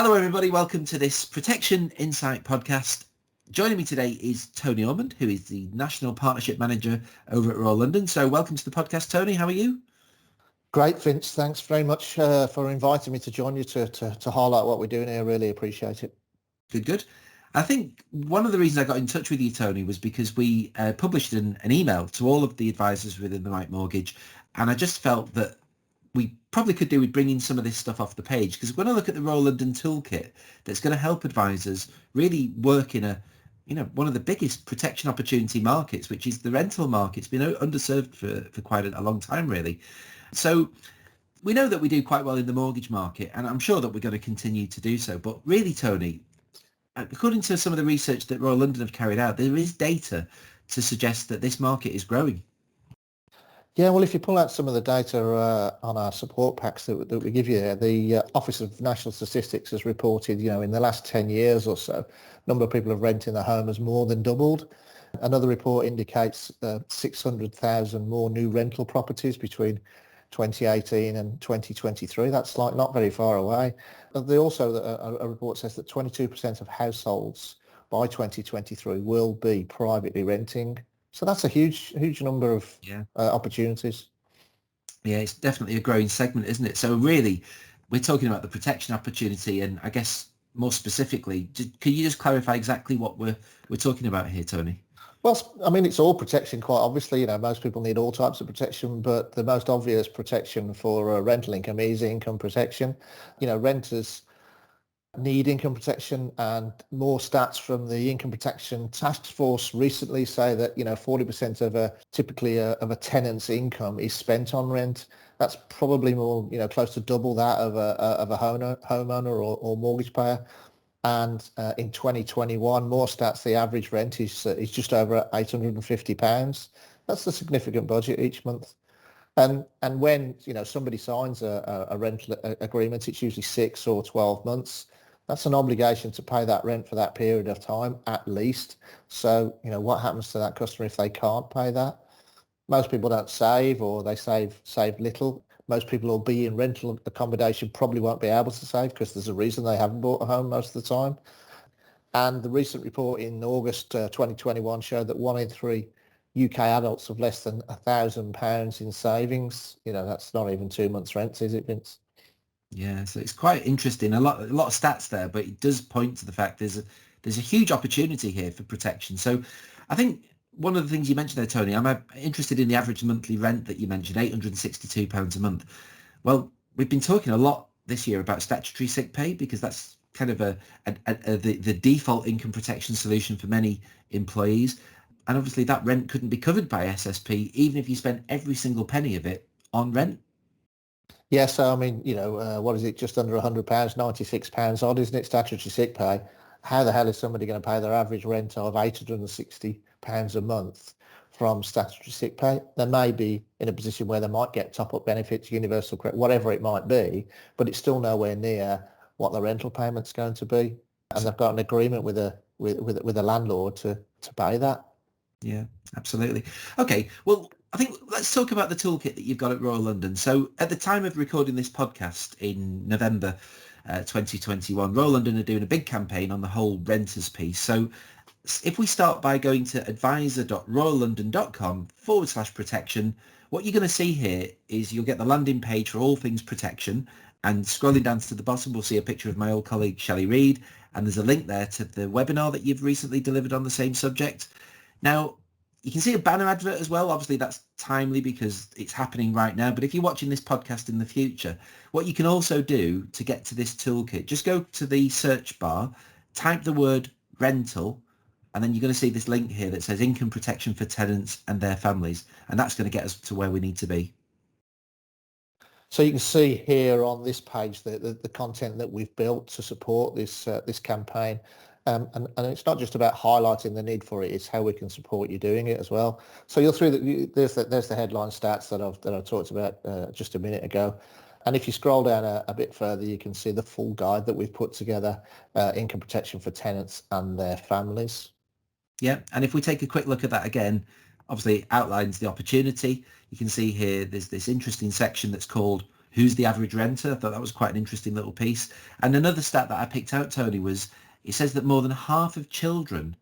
Hello, everybody. Welcome to this Protection Insight podcast. Joining me today is Tony Ormond, who is the National Partnership Manager over at Royal London. So welcome to the podcast, Tony. How are you? Great, Vince. Thanks very much for inviting me to join you to highlight what we're doing here. Really appreciate it. Good. I think one of the reasons I got in touch with you, Tony, was because we published an email to all of the advisors within the Right Mortgage, and I just felt that we probably could do with bringing some of this stuff off the page, because when I look at the Royal London toolkit that's going to help advisors really work in one of the biggest protection opportunity markets, which is the rental market. It's been underserved for quite a long time, really. So we know that we do quite well in the mortgage market, and I'm sure that we're going to continue to do so. But really, Tony, according to some of the research that Royal London have carried out, there is data to suggest that this market is growing. Yeah, well, if you pull out some of the data on our support packs that we give you there, the Office of National Statistics has reported, in the last 10 years or so, number of people of renting a home has more than doubled. Another report indicates 600,000 more new rental properties between 2018 and 2023. That's not very far away. They also, a report says that 22% of households by 2023 will be privately renting. So that's a huge number of opportunities. Yeah, it's definitely a growing segment, isn't it? So really, we're talking about the protection opportunity, and I guess more specifically, can you just clarify exactly what we're talking about here, Tony? Well, I mean, it's all protection, quite obviously. Most people need all types of protection, but the most obvious protection for rental income is income protection. Renters need income protection, and more stats from the Income Protection Task Force recently say that 40% of a tenant's income is spent on rent. That's probably more close to double that of a homeowner or mortgage payer. And in 2021, more stats, the average rent is just over £850. That's a significant budget each month. And when somebody signs a rental agreement, it's usually 6 or 12 months. That's an obligation to pay that rent for that period of time, at least. So, what happens to that customer if they can't pay that? Most people don't save, or they save little. Most people who'll be in rental accommodation probably won't be able to save because there's a reason they haven't bought a home most of the time. And the recent report in August 2021 showed that 1 in 3 UK adults have less than £1,000 in savings. That's not even 2 months' rent, is it, Vince? Yeah, so it's quite interesting. A lot of stats there, but it does point to the fact there's a huge opportunity here for protection. So I think one of the things you mentioned there, Tony, I'm interested in the average monthly rent that you mentioned, £862 a month. Well, we've been talking a lot this year about statutory sick pay, because that's kind of the default income protection solution for many employees. And obviously that rent couldn't be covered by SSP, even if you spent every single penny of it on rent. Yeah, so I mean, what is it? Just under £100, £96 odd, isn't it? Statutory sick pay. How the hell is somebody going to pay their average rent of £860 a month from statutory sick pay? They may be in a position where they might get top-up benefits, universal credit, whatever it might be, but it's still nowhere near what the rental payment's going to be, and they've got an agreement with a landlord to pay that. Yeah, absolutely. Okay, well, I think let's talk about the toolkit that you've got at Royal London. So at the time of recording this podcast in November 2021, Royal London are doing a big campaign on the whole renters piece. So if we start by going to advisor.royallondon.com/protection, what you're going to see here is you'll get the landing page for all things protection. And scrolling down to the bottom, we'll see a picture of my old colleague, Shelley Reid. And there's a link there to the webinar that you've recently delivered on the same subject. Now, you can see a banner advert as well. Obviously, that's timely because it's happening right now. But if you're watching this podcast in the future, what you can also do to get to this toolkit, just go to the search bar, type the word rental, and then you're going to see this link here that says income protection for tenants and their families. And that's going to get us to where we need to be. So you can see here on this page the content that we've built to support this campaign. And it's not just about highlighting the need for it; it's how we can support you doing it as well. So you'll there's the headline stats that I've talked about just a minute ago, and if you scroll down a bit further, you can see the full guide that we've put together: income protection for tenants and their families. Yeah, and if we take a quick look at that again, obviously it outlines the opportunity. You can see here there's this interesting section that's called who's the average renter. I thought that was quite an interesting little piece. And another stat that I picked out, Tony, was it says that more than half of children,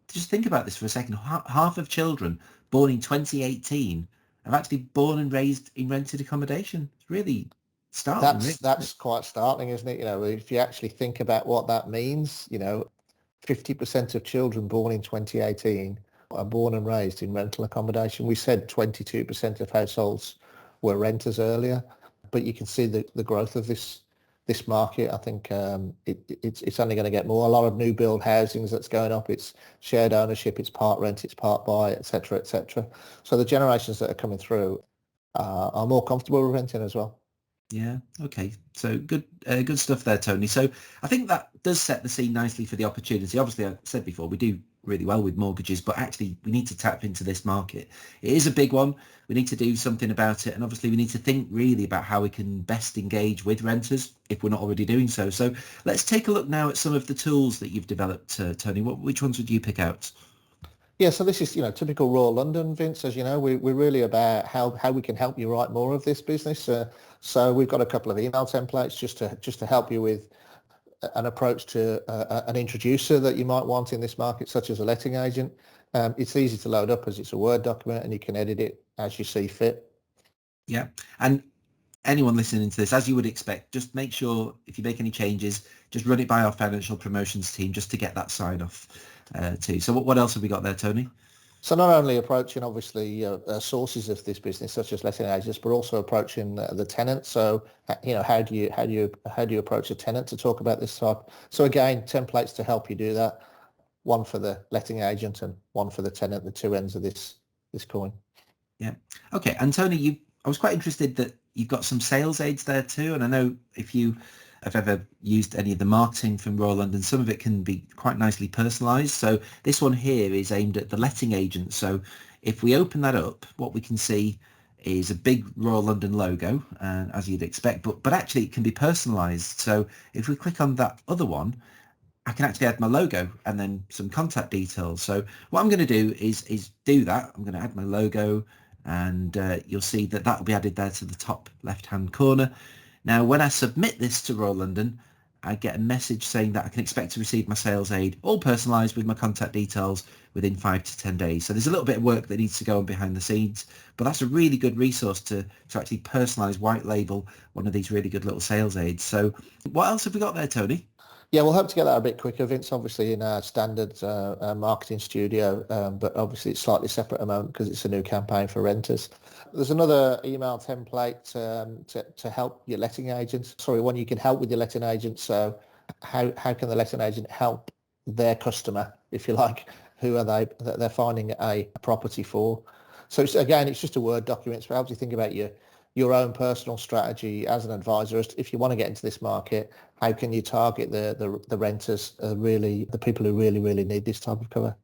just think about this for a second, half of children born in 2018 have actually born and raised in rented accommodation. It's really startling. That's quite startling, isn't it? If you actually think about what that means, 50% of children born in 2018 are born and raised in rental accommodation. We said 22% of households were renters earlier, but you can see the growth of this market. I think it's only going to get more. A lot of new build housings that's going up. It's shared ownership. It's part rent. It's part buy, etc., etc. So the generations that are coming through are more comfortable with renting as well. Yeah. Okay. So good stuff there, Tony. So I think that does set the scene nicely for the opportunity. Obviously, I said before, we do really well with mortgages, but actually we need to tap into this market. It is a big one. We need to do something about it. And obviously we need to think really about how we can best engage with renters if we're not already doing so. So let's take a look now at some of the tools that you've developed, Tony. Which ones would you pick out? Yeah, so this is, typical Royal London, Vince. As you know, we're really about how we can help you write more of this business. So we've got a couple of email templates just to help you with an approach to an introducer that you might want in this market, such as a letting agent. It's easy to load up as it's a Word document and you can edit it as you see fit. Yeah. And anyone listening to this, as you would expect, just make sure if you make any changes, just run it by our financial promotions team just to get that sign off too. So what else have we got there, Tony? So not only approaching obviously sources of this business such as letting agents, but also approaching the tenant. So how do you approach a tenant to talk about this type? So again, templates to help you do that. One for the letting agent and one for the tenant, the two ends of this coin. Yeah. Okay. And Tony, I was quite interested that you've got some sales aids there too. And I know if you have ever used any of the marketing from Royal London, some of it can be quite nicely personalised. So this one here is aimed at the letting agent. So if we open that up, what we can see is a big Royal London logo, as you'd expect, but actually it can be personalised. So if we click on that other one, I can actually add my logo and then some contact details. So what I'm going to do is do that. I'm going to add my logo, and you'll see that will be added there to the top left-hand corner. Now, when I submit this to Royal London, I get a message saying that I can expect to receive my sales aid, all personalised with my contact details within 5 to 10 days. So there's a little bit of work that needs to go on behind the scenes, but that's a really good resource to actually personalise, white label one of these really good little sales aids. So what else have we got there, Tony? Yeah, we'll hope to get that a bit quicker, Vince, obviously in our standard marketing studio, but obviously it's slightly separate at the moment because it's a new campaign for renters. There's another email template to help your letting agents. Sorry, one you can help with your letting agent. So how can the letting agent help their customer, if you like? Who are they that they're finding a property for? So it's just a Word document. So it helps you think about your own personal strategy as an advisor. If you want to get into this market, how can you target the renters, really the people who really, really need this type of cover?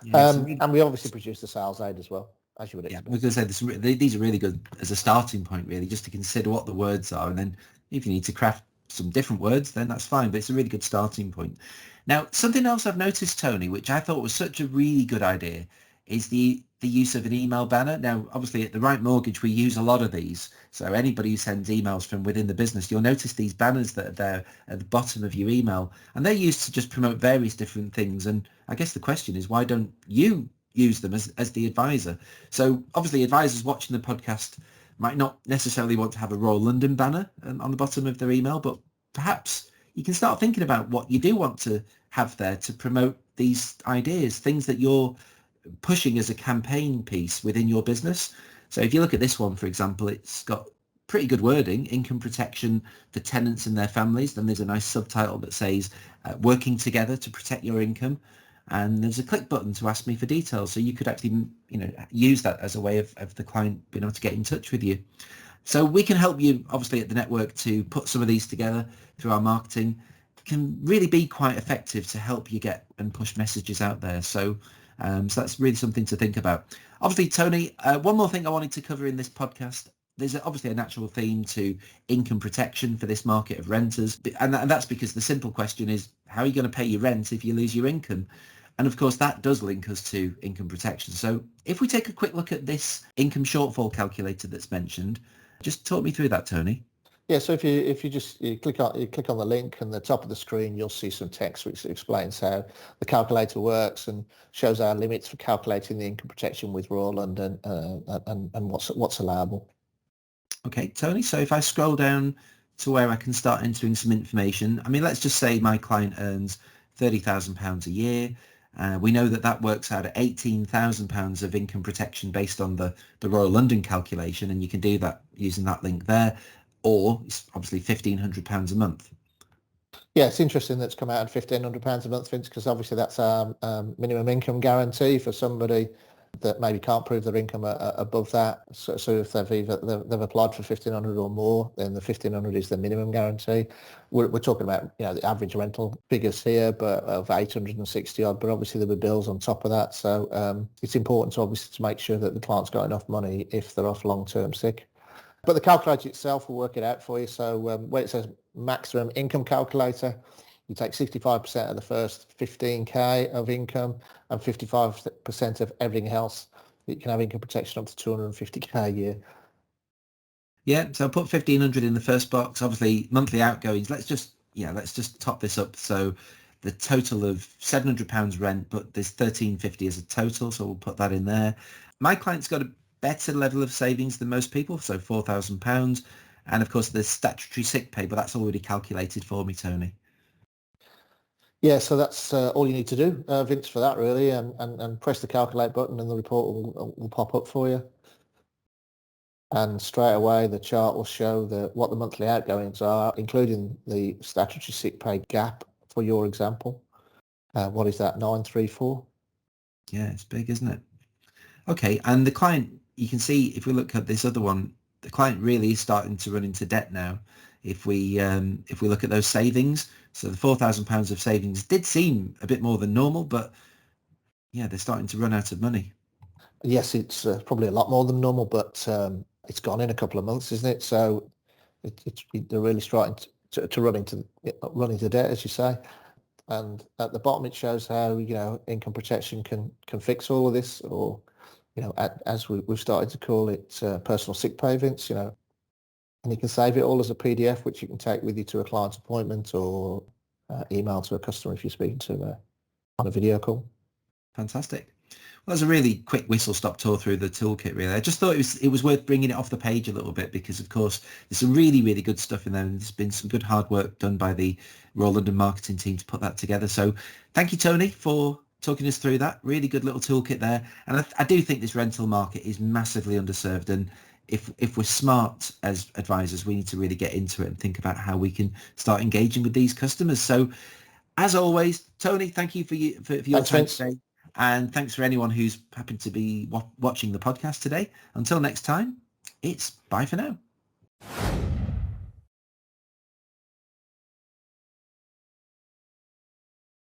Yeah, and we obviously produce the sales aid as well, as you would expect. Yeah, I was going to say, these are really good as a starting point, really, just to consider what the words are. And then if you need to craft some different words, then that's fine. But it's a really good starting point. Now, something else I've noticed, Tony, which I thought was such a really good idea, is the use of an email banner. Now, obviously at The Right Mortgage, we use a lot of these. So anybody who sends emails from within the business, you'll notice these banners that are there at the bottom of your email, and they're used to just promote various different things. And I guess the question is, why don't you use them as the advisor? So obviously advisors watching the podcast might not necessarily want to have a Royal London banner on the bottom of their email, but perhaps you can start thinking about what you do want to have there to promote these ideas, things that you're pushing as a campaign piece within your business. So if you look at this one, for example, it's got pretty good wording: income protection for tenants and their families. Then there's a nice subtitle that says working together to protect your income, and there's a click button to ask me for details. So you could actually use that as a way of the client being able to get in touch with you. So we can help you obviously at the network to put some of these together through our marketing. It can really be quite effective to help you get and push messages out there. So that's really something to think about. Obviously, Tony, one more thing I wanted to cover in this podcast. There's obviously a natural theme to income protection for this market of renters. And that's because the simple question is, how are you going to pay your rent if you lose your income? And of course, that does link us to income protection. So if we take a quick look at this income shortfall calculator that's mentioned, just talk me through that, Tony. Yeah, so if you click on the link and the top of the screen, you'll see some text which explains how the calculator works and shows our limits for calculating the income protection with Royal and what's allowable. Okay, Tony, so if I scroll down to where I can start entering some information, I mean, let's just say my client earns £30,000 a year. We know that that works out at £18,000 of income protection based on the Royal London calculation, and you can do that using that link there, or it's obviously £1,500 a month. Yeah, it's interesting that's come out at £1,500 a month, Vince, because obviously that's our minimum income guarantee for somebody that maybe can't prove their income above that. So if they've applied for 1,500 or more, then the 1,500 is the minimum guarantee. We're talking about the average rental figures here, but of 860 odd. But obviously there were bills on top of that, so it's important to make sure that the client's got enough money if they're off long-term sick. But the calculator itself will work it out for you. So when it says maximum income calculator, you take 65% of the first 15k of income and 55% of everything else. You can have income protection up to 250k a year. Yeah, so I'll put 1,500 in the first box. Obviously, monthly outgoings. Let's just top this up. So the total of £700 rent, but there's 1,350 as a total, so we'll put that in there. My client's got a better level of savings than most people, so £4,000, and of course there's statutory sick pay, but that's already calculated for me, Tony. Yeah, so that's all you need to do, Vince, for that really, and press the calculate button and the report will pop up for you. And straight away the chart will show what the monthly outgoings are, including the statutory sick pay gap for your example. What is that, 934? Yeah, it's big, isn't it? Okay, and the client, you can see if we look at this other one, the client really is starting to run into debt now. If we look at those savings, so the £4,000 of savings did seem a bit more than normal, but yeah, they're starting to run out of money. Yes, it's probably a lot more than normal, but it's gone in a couple of months, isn't it? So they're really starting to run into debt, as you say. And at the bottom, it shows how income protection can fix all of this, or as we've started to call it, personal sick pay, Vince. And you can save it all as a PDF, which you can take with you to a client's appointment or email to a customer if you're speaking to on a video call. Fantastic. Well, that's a really quick whistle-stop tour through the toolkit, really. I just thought it was worth bringing it off the page a little bit because, of course, there's some really, really good stuff in there, and there's been some good hard work done by the Royal London marketing team to put that together. So thank you, Tony, for talking us through that. Really good little toolkit there. And I do think this rental market is massively underserved, and if we're smart as advisors, we need to really get into it and think about how we can start engaging with these customers. So as always, Tony, thank you for your time today. And thanks for anyone who's happened to be watching the podcast today. Until next time, it's bye for now.